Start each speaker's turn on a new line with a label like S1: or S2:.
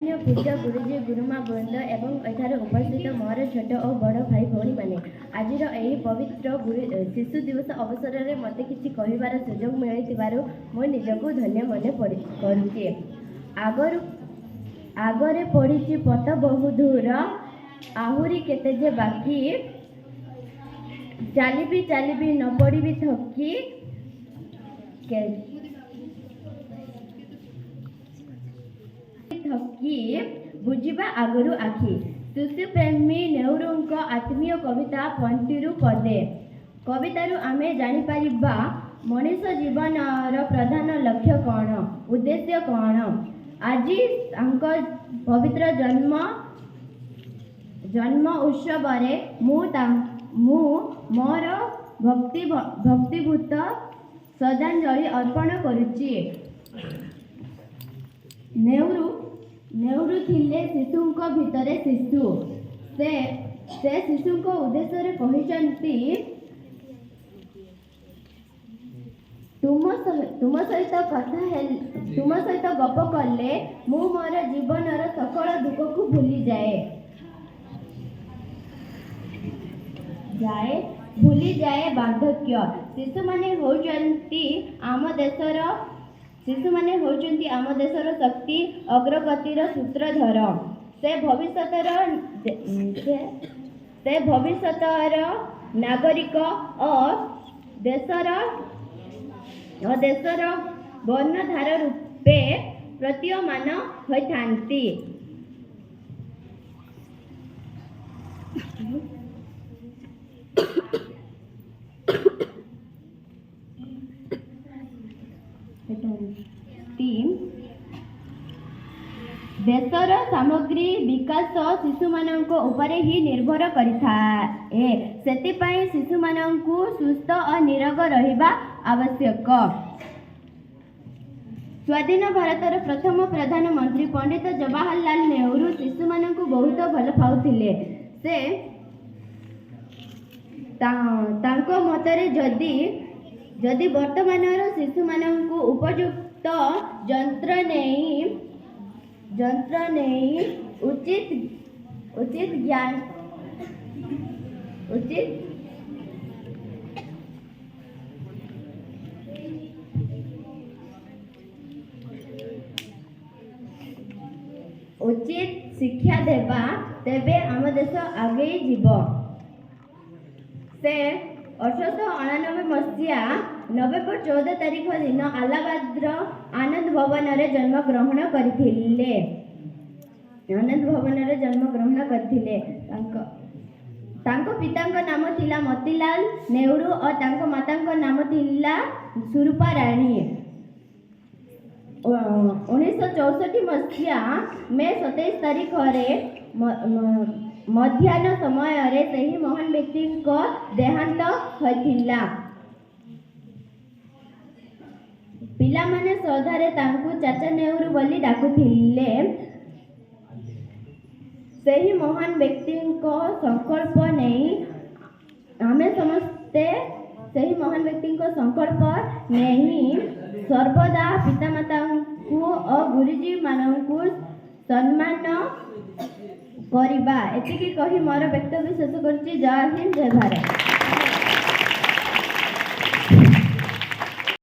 S1: पूज्य गुरुजी गुरुमा वृंद एवं एठार उपस्थित मोर छोट और बड़ भाई भौणी मैंने आज पवित्र शिशु दिवस अवसर में मत कि कहबार सुजोग मिली मो निजक धन्य मन करुचे। आगरे पड़ी पथ बहु दूर आहुरी केते जे बाकी चली न पड़ी थकी बुझा आगरू आखि शिशु प्रेमी नेहरू आत्मीय कविता पंक्तिरु पदे कवितारु आमे जानी परिबा मनीष जीवन प्रधान लक्ष्य कौन उद्देश्य कौन। आज पवित्र जन्म उत्सव मोर भक्तिभूत श्रद्धांजलि अर्पण करुच्ची। नेहरू थिले शिशुंक भितरे शिशु से शिशुंक उद्देश्य कहिसंती तुम सहित तुम सहित गप कले मु मोर जीवनर सकल दुख को भूली जाए बार्धक्य। शिशु माने होचंती आम देशर शक्ति अग्रगतिर सूत्रधर से भविष्यतर नागरिक और देशर वर्णधार रूपे प्रतीयमान होइथांती। देशर सामग्री विकास शिशु मानक उपरे ही निर्भर करिथाए। सेतिपाई शिशु मानकु सुस्थ और निरोग रहिबा आवश्यक। स्वाधीन भारतर प्रथम प्रधानमंत्री पंडित जवाहरलाल नेहरू शिशु मानकु बहुत भल पाउथिले। से तांको मतरे जदि वर्तमानर शिशु मानकु उपयुक्त यंत्र नहीं उचित ज्ञान उचित शिक्षा देबा तेबे आम देश आगे जीव। से 1899 मसीहा नवेम्बर 14 तारीख दिन अलाहाबाद आनंद भवन रे जन्म ग्रहण करथिले। तांको पितांको नाम थिला मोतीलाल नेहरू और तांको मातांको नाम थिला सुरूपा राणी। 1964 मसीहा मे 27 तारीख रे मध्याह्न समय रे सही महान व्यक्ति को देहांत होइथिला। पिला माने श्रद्धारे तांकु चाचा नेहरू बोली डाकुथिले। सही महान व्यक्ति को संकल्प नहीं हमें समस्ते सही महान व्यक्ति को संकल्प नहीं सर्वदा पितामाता को और गुरुजी मानकु सम्मान करिबा। एतिकी कही मोर व्यक्तव्य शेष करछि। जय हिंद जय भारत।